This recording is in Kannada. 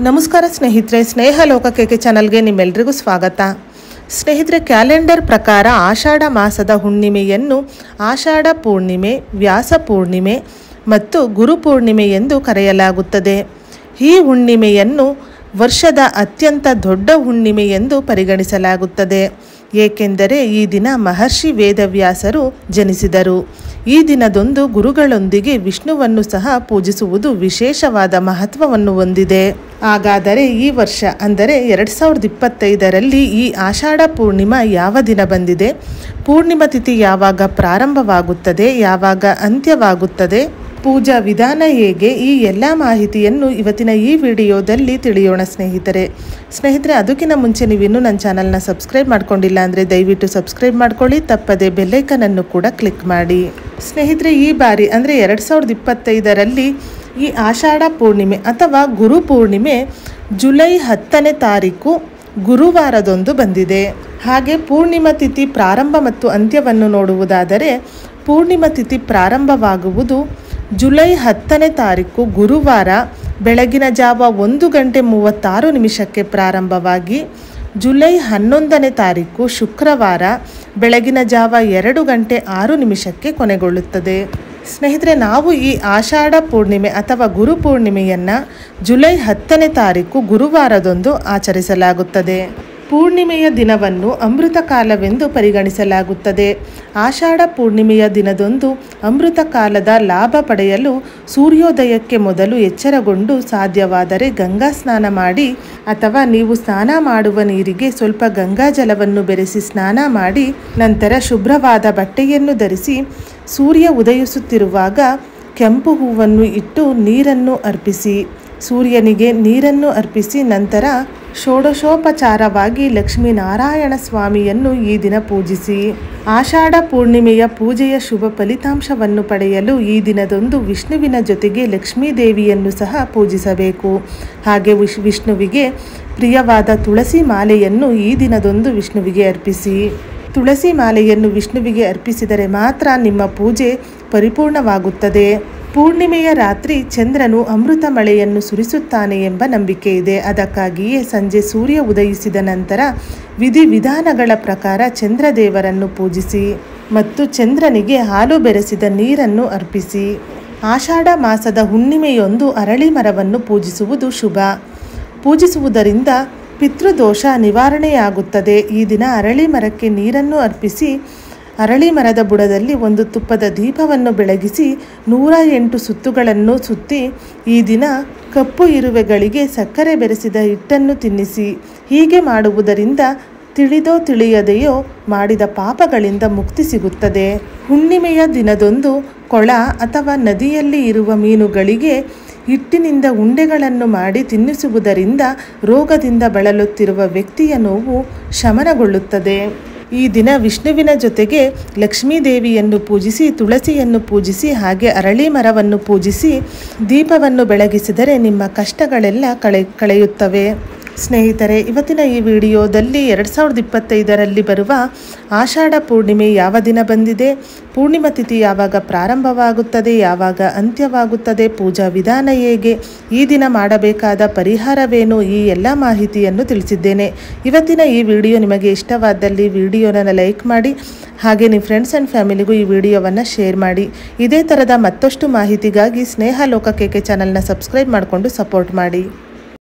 ನಮಸ್ಕಾರ ಸ್ನೇಹಿತರೆ, ಸ್ನೇಹ ಲೋಕಕ್ಕೆ ಚಾನಲ್ಗೆ ನಿಮ್ಮೆಲ್ಲರಿಗೂ ಸ್ವಾಗತ. ಸ್ನೇಹಿತರೆ, ಕ್ಯಾಲೆಂಡರ್ ಪ್ರಕಾರ ಆಷಾಢ ಮಾಸದ ಹುಣ್ಣಿಮೆಯನ್ನು ಆಷಾಢ ಪೂರ್ಣಿಮೆ, ವ್ಯಾಸ ಪೂರ್ಣಿಮೆ ಮತ್ತು ಗುರು ಪೂರ್ಣಿಮೆ ಎಂದು ಕರೆಯಲಾಗುತ್ತದೆ. ಈ ಹುಣ್ಣಿಮೆಯನ್ನು ವರ್ಷದ ಅತ್ಯಂತ ದೊಡ್ಡ ಹುಣ್ಣಿಮೆ ಎಂದು ಪರಿಗಣಿಸಲಾಗುತ್ತದೆ. ಏಕೆಂದರೆ ಈ ದಿನ ಮಹರ್ಷಿ ವೇದವ್ಯಾಸರು ಜನಿಸಿದರು. ಈ ದಿನದಂದು ಗುರುಗಳೊಂದಿಗೆ ವಿಷ್ಣುವನ್ನು ಸಹ ಪೂಜಿಸುವುದು ವಿಶೇಷವಾದ ಮಹತ್ವವನ್ನು ಹೊಂದಿದೆ. ಹಾಗಾದರೆ ಈ ವರ್ಷ ಅಂದರೆ 2025ರಲ್ಲಿ ಈ ಆಷಾಢ ಪೂರ್ಣಿಮಾ ಯಾವ ದಿನ ಬಂದಿದೆ, ಪೂರ್ಣಿಮಾ ತಿಥಿ ಯಾವಾಗ ಪ್ರಾರಂಭವಾಗುತ್ತದೆ, ಯಾವಾಗ ಅಂತ್ಯವಾಗುತ್ತದೆ, ಪೂಜಾ ವಿಧಾನ ಹೇಗೆ, ಈ ಎಲ್ಲ ಮಾಹಿತಿಯನ್ನು ಇವತ್ತಿನ ಈ ವಿಡಿಯೋದಲ್ಲಿ ತಿಳಿಯೋಣ ಸ್ನೇಹಿತರೆ. ಅದಕ್ಕಿಂತ ಮುಂಚೆ ನೀವಿನ್ನೂ ನನ್ನ ಚಾನಲ್ನ ಸಬ್ಸ್ಕ್ರೈಬ್ ಮಾಡ್ಕೊಂಡಿಲ್ಲ ಅಂದರೆ ದಯವಿಟ್ಟು ಸಬ್ಸ್ಕ್ರೈಬ್ ಮಾಡ್ಕೊಳ್ಳಿ, ತಪ್ಪದೆ ಬೆಲ್ಲೈಕನನ್ನು ಕೂಡ ಕ್ಲಿಕ್ ಮಾಡಿ. ಸ್ನೇಹಿತರೆ, ಈ ಬಾರಿ ಅಂದರೆ 2025ರಲ್ಲಿ ಈ ಆಷಾಢ ಪೂರ್ಣಿಮೆ ಅಥವಾ ಗುರು ಪೂರ್ಣಿಮೆ ಜುಲೈ 10ನೇ ತಾರೀಕು ಗುರುವಾರದಂದು ಬಂದಿದೆ. ಹಾಗೆ ಪೂರ್ಣಿಮಾ ತಿಥಿ ಪ್ರಾರಂಭ ಮತ್ತು ಅಂತ್ಯವನ್ನು ನೋಡುವುದಾದರೆ ಪೂರ್ಣಿಮಾ ತಿಥಿ ಪ್ರಾರಂಭವಾಗುವುದು ಜುಲೈ 10ನೇ ತಾರೀಕು ಗುರುವಾರ ಬೆಳಗಿನ ಜಾವ 1:36 ಪ್ರಾರಂಭವಾಗಿ ಜುಲೈ 11ನೇ ತಾರೀಕು ಶುಕ್ರವಾರ ಬೆಳಗಿನ ಜಾವ 2:06 ಕೊನೆಗೊಳ್ಳುತ್ತದೆ. ಸ್ನೇಹಿತರೆ, ನಾವು ಈ ಆಷಾಢ ಪೂರ್ಣಿಮೆ ಅಥವಾ ಗುರು ಪೂರ್ಣಿಮೆಯನ್ನು ಜುಲೈ 10ನೇ ತಾರೀಕು ಗುರುವಾರದಂದು ಆಚರಿಸಲಾಗುತ್ತದೆ. ಪೂರ್ಣಿಮೆಯ ದಿನವನ್ನು ಅಮೃತ ಕಾಲವೆಂದು ಪರಿಗಣಿಸಲಾಗುತ್ತದೆ. ಆಷಾಢ ಪೂರ್ಣಿಮೆಯ ದಿನದಂದು ಅಮೃತ ಕಾಲದ ಲಾಭ ಪಡೆಯಲು ಸೂರ್ಯೋದಯಕ್ಕೆ ಮೊದಲು ಎಚ್ಚರಗೊಂಡು ಸಾಧ್ಯವಾದರೆ ಗಂಗಾ ಸ್ನಾನ ಮಾಡಿ ಅಥವಾ ನೀವು ಸ್ನಾನ ಮಾಡುವ ನೀರಿಗೆ ಸ್ವಲ್ಪ ಗಂಗಾಜಲವನ್ನು ಬೆರೆಸಿ ಸ್ನಾನ ಮಾಡಿ ನಂತರ ಶುಭ್ರವಾದ ಬಟ್ಟೆಯನ್ನು ಧರಿಸಿ ಸೂರ್ಯ ಉದಯಿಸುತ್ತಿರುವಾಗ ಕೆಂಪು ಹೂವನ್ನು ಇಟ್ಟು ನೀರನ್ನು ಅರ್ಪಿಸಿ, ಸೂರ್ಯನಿಗೆ ನೀರನ್ನು ಅರ್ಪಿಸಿ ನಂತರ ಷೋಡಶೋಪಚಾರವಾಗಿ ಲಕ್ಷ್ಮೀನಾರಾಯಣ ಸ್ವಾಮಿಯನ್ನು ಈ ದಿನ ಪೂಜಿಸಿ. ಆಷಾಢ ಪೂರ್ಣಿಮೆಯ ಪೂಜೆಯ ಶುಭ ಫಲಿತಾಂಶವನ್ನು ಪಡೆಯಲು ಈ ದಿನದಂದು ವಿಷ್ಣುವಿನ ಜೊತೆಗೆ ಲಕ್ಷ್ಮೀ ದೇವಿಯನ್ನು ಸಹ ಪೂಜಿಸಬೇಕು. ಹಾಗೆ ವಿಷ್ಣುವಿಗೆ ಪ್ರಿಯವಾದ ತುಳಸಿ ಮಾಲೆಯನ್ನು ಈ ದಿನದಂದು ವಿಷ್ಣುವಿಗೆ ಅರ್ಪಿಸಿ. ತುಳಸಿ ಮಾಲೆಯನ್ನು ವಿಷ್ಣುವಿಗೆ ಅರ್ಪಿಸಿದರೆ ಮಾತ್ರ ನಿಮ್ಮ ಪೂಜೆ ಪರಿಪೂರ್ಣವಾಗುತ್ತದೆ. ಪೂರ್ಣಿಮೆಯ ರಾತ್ರಿ ಚಂದ್ರನು ಅಮೃತ ಮಳೆಯನ್ನು ಸುರಿಸುತ್ತಾನೆ ಎಂಬ ನಂಬಿಕೆ ಇದೆ. ಅದಕ್ಕಾಗಿಯೇ ಸಂಜೆ ಸೂರ್ಯ ಉದಯಿಸಿದ ನಂತರ ವಿಧಿವಿಧಾನಗಳ ಪ್ರಕಾರ ಚಂದ್ರದೇವರನ್ನು ಪೂಜಿಸಿ ಮತ್ತು ಚಂದ್ರನಿಗೆ ಹಾಲು ಬೆರೆಸಿದ ನೀರನ್ನು ಅರ್ಪಿಸಿ. ಆಷಾಢ ಮಾಸದ ಹುಣ್ಣಿಮೆಯೊಂದು ಅರಳಿ ಮರವನ್ನು ಪೂಜಿಸುವುದು ಶುಭ. ಪೂಜಿಸುವುದರಿಂದ ಪಿತೃದೋಷ ನಿವಾರಣೆಯಾಗುತ್ತದೆ. ಈ ದಿನ ಅರಳಿ ಮರಕ್ಕೆ ನೀರನ್ನು ಅರ್ಪಿಸಿ ಅರಳಿ ಮರದ ಬುಡದಲ್ಲಿ ಒಂದು ತುಪ್ಪದ ದೀಪವನ್ನು ಬೆಳಗಿಸಿ 108 ಸುತ್ತುಗಳನ್ನು ಸುತ್ತಿ ಈ ದಿನ ಕಪ್ಪು ಇರುವೆಗಳಿಗೆ ಸಕ್ಕರೆ ಬೆರೆಸಿದ ಹಿಟ್ಟನ್ನು ತಿನ್ನಿಸಿ. ಹೀಗೆ ಮಾಡುವುದರಿಂದ ತಿಳಿದೋ ತಿಳಿಯದೆಯೋ ಮಾಡಿದ ಪಾಪಗಳಿಂದ ಮುಕ್ತಿ ಸಿಗುತ್ತದೆ. ಹುಣ್ಣಿಮೆಯ ದಿನದಂದು ಕೊಳ ಅಥವಾ ನದಿಯಲ್ಲಿ ಇರುವ ಮೀನುಗಳಿಗೆ ಹಿಟ್ಟಿನಿಂದ ಉಂಡೆಗಳನ್ನು ಮಾಡಿ ತಿನ್ನಿಸುವುದರಿಂದ ರೋಗದಿಂದ ಬಳಲುತ್ತಿರುವ ವ್ಯಕ್ತಿಯ ನೋವು ಶಮನಗೊಳ್ಳುತ್ತದೆ. ಈ ದಿನ ವಿಷ್ಣುವಿನ ಜೊತೆಗೆ ಲಕ್ಷ್ಮೀ ದೇವಿಯನ್ನು ಪೂಜಿಸಿ, ತುಳಸಿಯನ್ನು ಪೂಜಿಸಿ, ಹಾಗೆ ಅರಳಿ ಮರವನ್ನು ಪೂಜಿಸಿ ದೀಪವನ್ನು ಬೆಳಗಿಸಿದರೆ ನಿಮ್ಮ ಕಷ್ಟಗಳೆಲ್ಲ ಕಳೆಯುತ್ತವೆ. ಸ್ನೇಹಿತರೆ, ಇವತ್ತಿನ ಈ ವಿಡಿಯೋದಲ್ಲಿ 2025ರಲ್ಲಿ ಬರುವ ಆಷಾಢ ಪೂರ್ಣಿಮೆ ಯಾವ ದಿನ ಬಂದಿದೆ, ಪೂರ್ಣಿಮಾ ತಿಥಿ ಯಾವಾಗ ಪ್ರಾರಂಭವಾಗುತ್ತದೆ, ಯಾವಾಗ ಅಂತ್ಯವಾಗುತ್ತದೆ, ಪೂಜಾ ವಿಧಾನ ಹೇಗೆ, ಈ ದಿನ ಮಾಡಬೇಕಾದ ಪರಿಹಾರವೇನು, ಈ ಎಲ್ಲ ಮಾಹಿತಿಯನ್ನು ತಿಳಿಸಿದ್ದೇನೆ. ಇವತ್ತಿನ ಈ ವಿಡಿಯೋ ನಿಮಗೆ ಇಷ್ಟವಾದಲ್ಲಿ ವಿಡಿಯೋನ ಲೈಕ್ ಮಾಡಿ, ಹಾಗೆ ನಿಮ್ಮ ಫ್ರೆಂಡ್ಸ್ ಆ್ಯಂಡ್ ಫ್ಯಾಮಿಲಿಗೂ ಈ ವಿಡಿಯೋವನ್ನು ಶೇರ್ ಮಾಡಿ. ಇದೇ ಥರದ ಮತ್ತಷ್ಟು ಮಾಹಿತಿಗಾಗಿ ಸ್ನೇಹ ಲೋಕಕ್ಕೆ ಚಾನಲ್ನ ಸಬ್ಸ್ಕ್ರೈಬ್ ಮಾಡಿಕೊಂಡು ಸಪೋರ್ಟ್ ಮಾಡಿ.